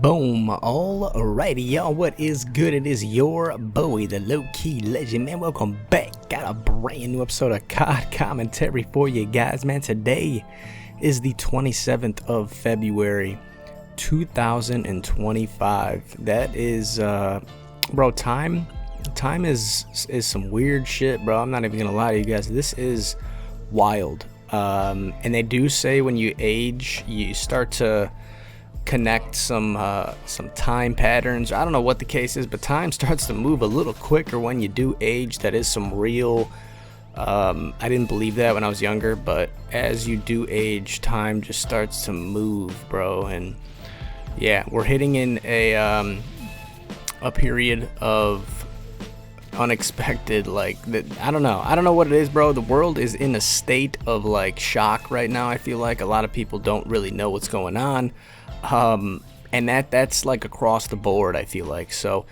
Boom. Alrighty, y'all. What is good? It is your boy, the low-key legend, man. Welcome back. Got a brand new episode of COD commentary for you guys, man. Today is the 27th of February, 2025. That is, bro, time is some weird shit, bro. I'm not even gonna lie to you guys. This is wild. And they do say when you age, you start to connect some time patterns. I don't know what the case is, but time starts to move a little quicker when you do age. That is some real I didn't believe that when I was younger, but as you do age, time just starts to move, bro. And yeah, we're hitting in a period of unexpected, like, that. I don't know what it is, bro. The world is in a state of like shock right now. I feel like a lot of people don't really know what's going on. And that's like across the board, I feel like. So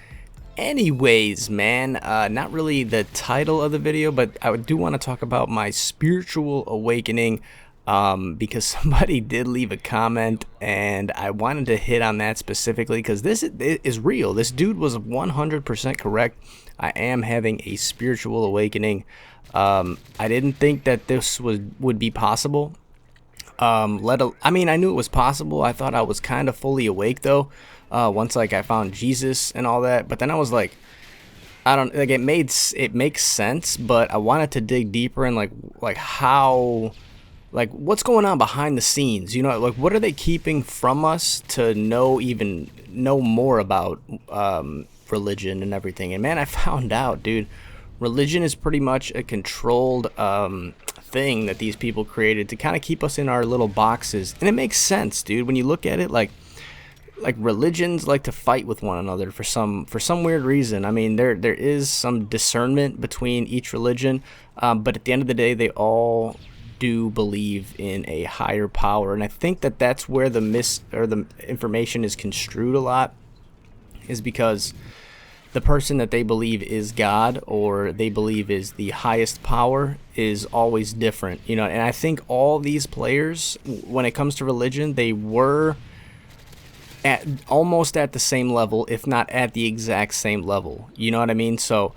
anyways, man, not really the title of the video, but I do want to talk about my spiritual awakening, because somebody did leave a comment and I wanted to hit on that specifically because this is real. This dude was 100% correct. I am having a spiritual awakening. I didn't think that this would be possible. I mean, I knew it was possible. I thought I was kind of fully awake though, once like I found Jesus and all that. But then I was like, I don't like, it makes sense, but I wanted to dig deeper and like how, like, what's going on behind the scenes, you know, like what are they keeping from us to know more about religion and everything. And man, I found out, dude, religion is pretty much a controlled thing that these people created to kind of keep us in our little boxes. And it makes sense, dude, when you look at it. Like religions like to fight with one another for some weird reason. I mean, there is some discernment between each religion, but at the end of the day, they all do believe in a higher power. And I think that that's where the information is construed a lot, is because the person that they believe is God or they believe is the highest power is always different, you know. And I think all these players, when it comes to religion, they were almost at the same level, if not at the exact same level, you know what I mean? So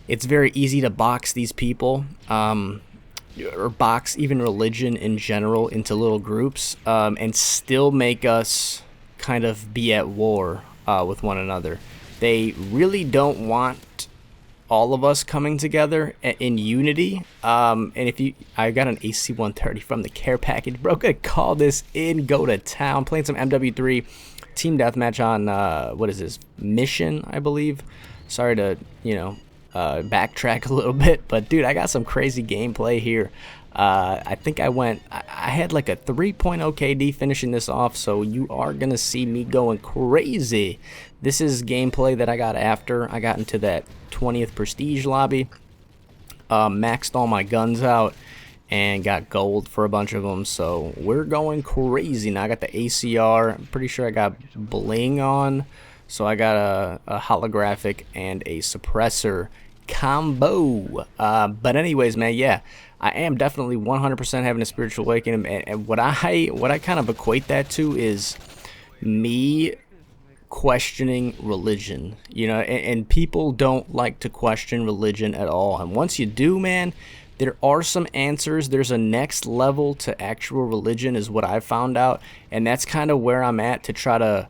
it's very easy to box these people, or box even religion in general into little groups, and still make us kind of be at war with one another. They really don't want all of us coming together in unity. And I got an AC-130 from the care package, bro. Gonna call this in, go to town, playing some MW3 team deathmatch on what is this, Mission, I believe. Sorry to backtrack a little bit, but dude, I got some crazy gameplay here. I think I had like a 3.0 KD finishing this off, so you are gonna see me going crazy. This is gameplay that I got after I got into that 20th prestige lobby, maxed all my guns out and got gold for a bunch of them, so we're going crazy now. I got the ACR, I'm pretty sure I got bling on, so I got a holographic and a suppressor combo. But anyways, man, yeah, I am definitely 100% having a spiritual awakening, and what I kind of equate that to is me questioning religion, you know. And people don't like to question religion at all, and once you do, man, there are some answers. There's a next level to actual religion, is what I've found out, and that's kind of where I'm at, to try to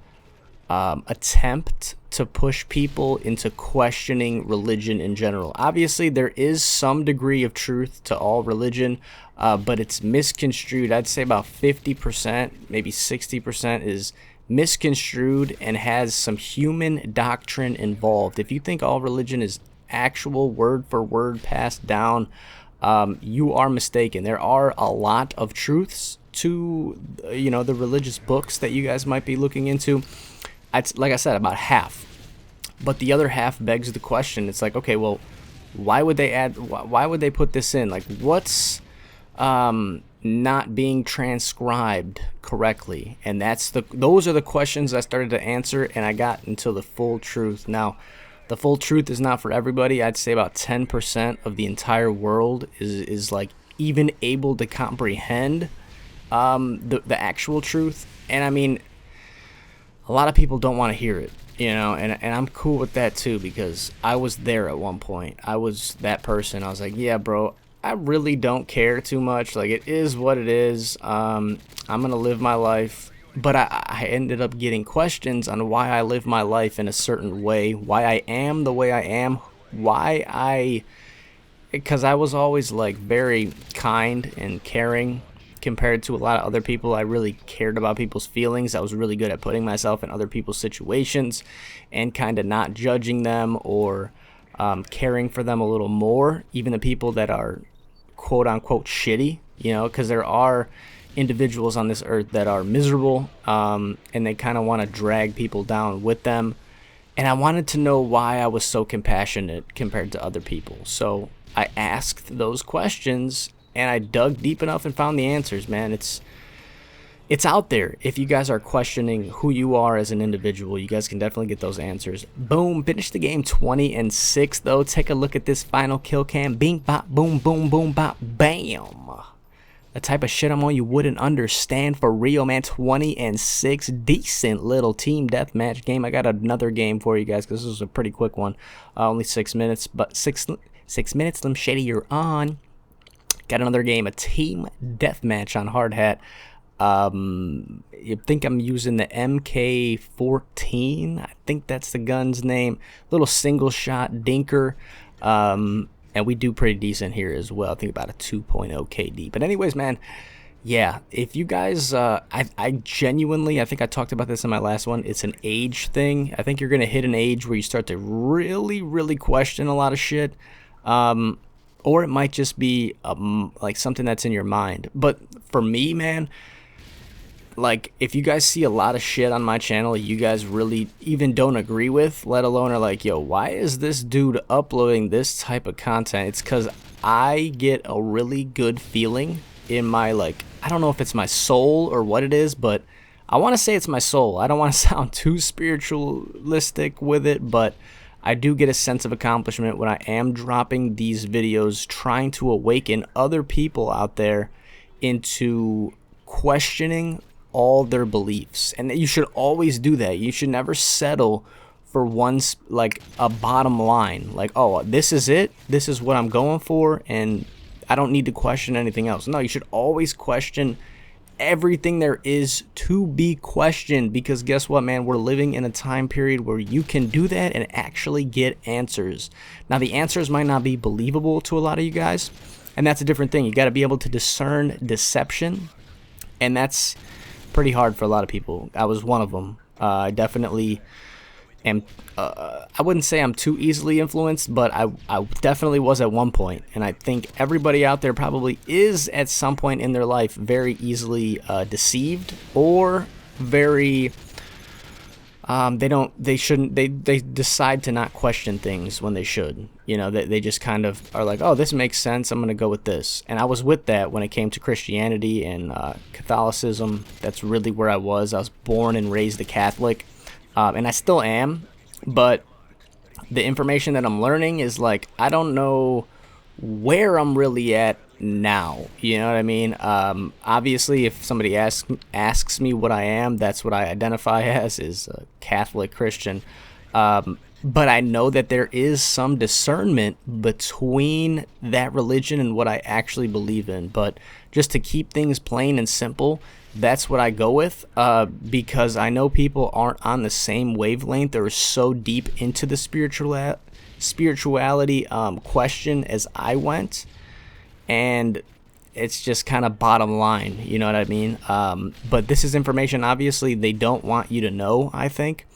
attempt to push people into questioning religion in general. Obviously, there is some degree of truth to all religion, but it's misconstrued. I'd say about 50%, maybe 60% is misconstrued and has some human doctrine involved. If you think all religion is actual word for word passed down, you are mistaken. There are a lot of truths to, you know, the religious books that you guys might be looking into. Like I said, about half, but the other half begs the question. It's like, okay, well, why would they put this in? Like, what's not being transcribed correctly? And those are the questions I started to answer, and I got into the full truth. Now, the full truth is not for everybody. I'd say about 10% of the entire world is like even able to comprehend the actual truth. And I mean, a lot of people don't want to hear it, you know, and I'm cool with that too, because I was there at one point. I was that person. I was like, yeah, bro, I really don't care too much. Like, it is what it is. I'm gonna live my life. But I ended up getting questions on why I live my life in a certain way, why I am the way I am, because I was always like very kind and caring compared to a lot of other people. I really cared about people's feelings. I was really good at putting myself in other people's situations and kind of not judging them, or caring for them a little more, even the people that are quote unquote shitty, you know, because there are individuals on this earth that are miserable, and they kind of want to drag people down with them. And I wanted to know why I was so compassionate compared to other people. So I asked those questions, and I dug deep enough and found the answers, man. It's out there. If you guys are questioning who you are as an individual, you guys can definitely get those answers. Boom. Finish the game 20-6, though. Take a look at this final kill cam. Bing, bop, boom, boom, boom, bop, bam. The type of shit I'm on you wouldn't understand, for real, man. 20-6, decent little team deathmatch game. I got another game for you guys because this was a pretty quick one. Only 6 minutes, but six minutes, Slim Shady, you're on. Got another game, a team deathmatch on hard hat. You think I'm using the MK14? I think that's the gun's name. Little single shot dinker. And we do pretty decent here as well. I think about a 2.0 KD. But anyways, man, yeah, if you guys, I genuinely, I think I talked about this in my last one. It's an age thing. I think you're going to hit an age where you start to really, really question a lot of shit. Or it might just be like something that's in your mind. But for me, man, like, if you guys see a lot of shit on my channel you guys really even don't agree with, let alone are like, yo, why is this dude uploading this type of content? It's because I get a really good feeling in my, like, I don't know if it's my soul or what it is, but I want to say it's my soul. I don't want to sound too spiritualistic with it, but I do get a sense of accomplishment when I am dropping these videos, trying to awaken other people out there into questioning all their beliefs. And you should always do that. You should never settle for like a bottom line, like, oh, this is it, this is what I'm going for, and I don't need to question anything else. No, you should always question everything there is to be questioned, because guess what, man, we're living in a time period where you can do that and actually get answers. Now, the answers might not be believable to a lot of you guys, and that's a different thing. You got to be able to discern deception, and that's pretty hard for a lot of people. I was one of them. I definitely am. I wouldn't say I'm too easily influenced, but I definitely was at one point, and I think everybody out there probably is at some point in their life very easily deceived, or very they decide to not question things when they should. You know, they just kind of are like, oh, this makes sense, I'm gonna go with this. And I was with that when it came to Christianity and Catholicism. That's really where I was. I was born and raised a Catholic, and I still am, but the information that I'm learning is like, I don't know where I'm really at now, you know what I mean? Obviously, if somebody asks me what I am, that's what I identify as, is a Catholic Christian. But I know that there is some discernment between that religion and what I actually believe in. But just to keep things plain and simple, that's what I go with, because I know people aren't on the same wavelength or so deep into the spirituality question as I went. And it's just kind of bottom line, you know what I mean? But this is information obviously they don't want you to know, I think,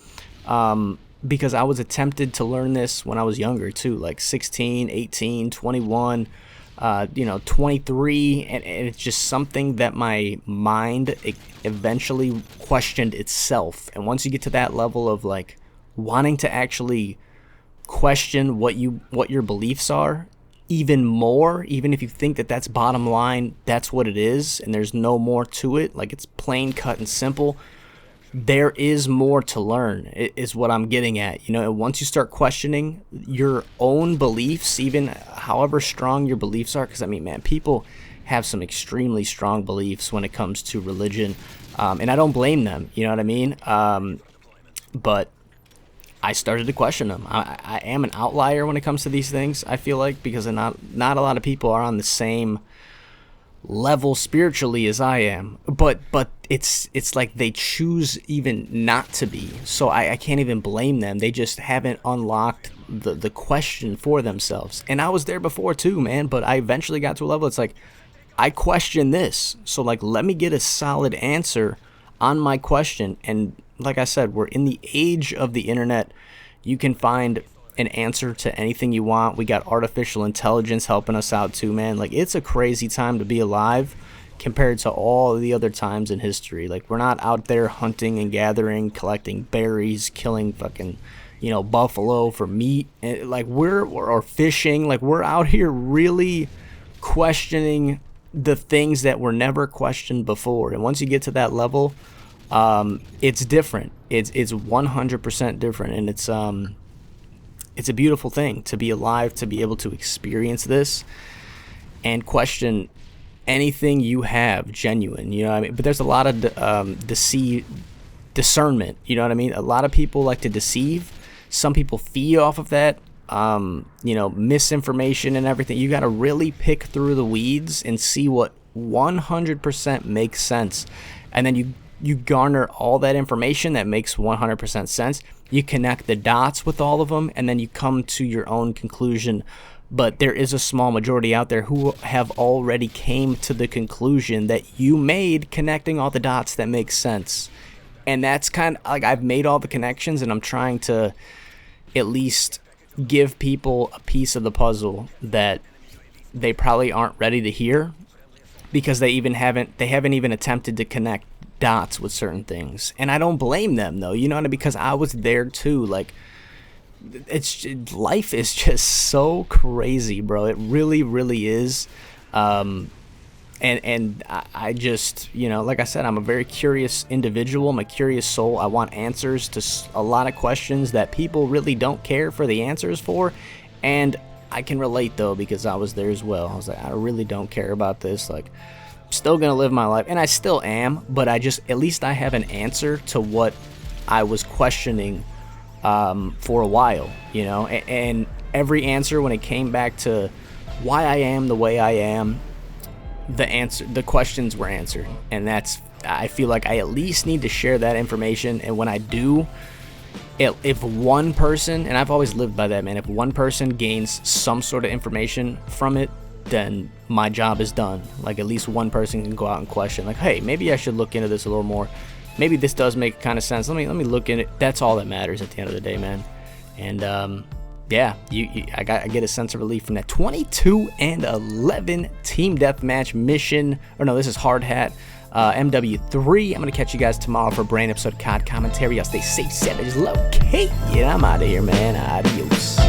because I was tempted to learn this when I was younger too, like 16, 18, 21, 23, and it's just something that my mind eventually questioned itself. And once you get to that level of like wanting to actually question what your beliefs are even more, even if you think that that's bottom line, that's what it is, and there's no more to it, like it's plain cut and simple, there is more to learn, is what I'm getting at, you know. And once you start questioning your own beliefs, even however strong your beliefs are, because I mean, man, people have some extremely strong beliefs when it comes to religion, and I don't blame them, you know what I mean? but I started to question them. I am an outlier when it comes to these things, I feel like, because not a lot of people are on the same level spiritually as I am, but it's like they choose even not to be, so I can't even blame them. They just haven't unlocked the question for themselves. And I was there before too, man, but I eventually got to a level, it's like, I question this, so like, let me get a solid answer on my question. And like I said, we're in the age of the internet. You can find an answer to anything you want. We got artificial intelligence helping us out too, man. Like, it's a crazy time to be alive compared to all the other times in history. Like, we're not out there hunting and gathering, collecting berries, killing fucking, buffalo for meat. And like, or fishing. Like, we're out here really questioning the things that were never questioned before. And once you get to that level, it's different. It's 100% different, and it's a beautiful thing to be alive, to be able to experience this and question anything you have genuine. You know what I mean? But there's a lot of discernment. You know what I mean? A lot of people like to deceive. Some people feed off of that. Misinformation and everything. You got to really pick through the weeds and see what 100% makes sense, and then you garner all that information that makes 100% sense. You connect the dots with all of them, and then you come to your own conclusion. But there is a small majority out there who have already came to the conclusion that you made, connecting all the dots that make sense. And that's kind of like, I've made all the connections, and I'm trying to at least give people a piece of the puzzle that they probably aren't ready to hear, because they haven't even attempted to connect dots with certain things. And I don't blame them, though, you know what I mean? Because I was there too. Like, life is just so crazy, bro. It really, really is. And I just, like I said, I'm a very curious individual. I'm a curious soul. I want answers to a lot of questions that people really don't care for the answers for. And I can relate, though, because I was there as well. I was like, I really don't care about this. Like, still gonna live my life, and I still am, but at least I have an answer to what I was questioning for a while, and every answer, when it came back to why I am the way I am, the questions were answered. And I feel like I at least need to share that information. And when I do, if one person, and I've always lived by that, man, if one person gains some sort of information from it, then my job is done. Like, at least one person can go out and question, like, hey, maybe I should look into this a little more. Maybe this does make kind of sense. Let me look in it. That's all that matters at the end of the day, man. And I get a sense of relief from that 22-11 team deathmatch mission. Or no, this is hard hat. MW3. I'm gonna catch you guys tomorrow for a brand episode of COD commentary. Y'all stay safe, savages, low-key. Yeah, I'm out of here, man. Adios.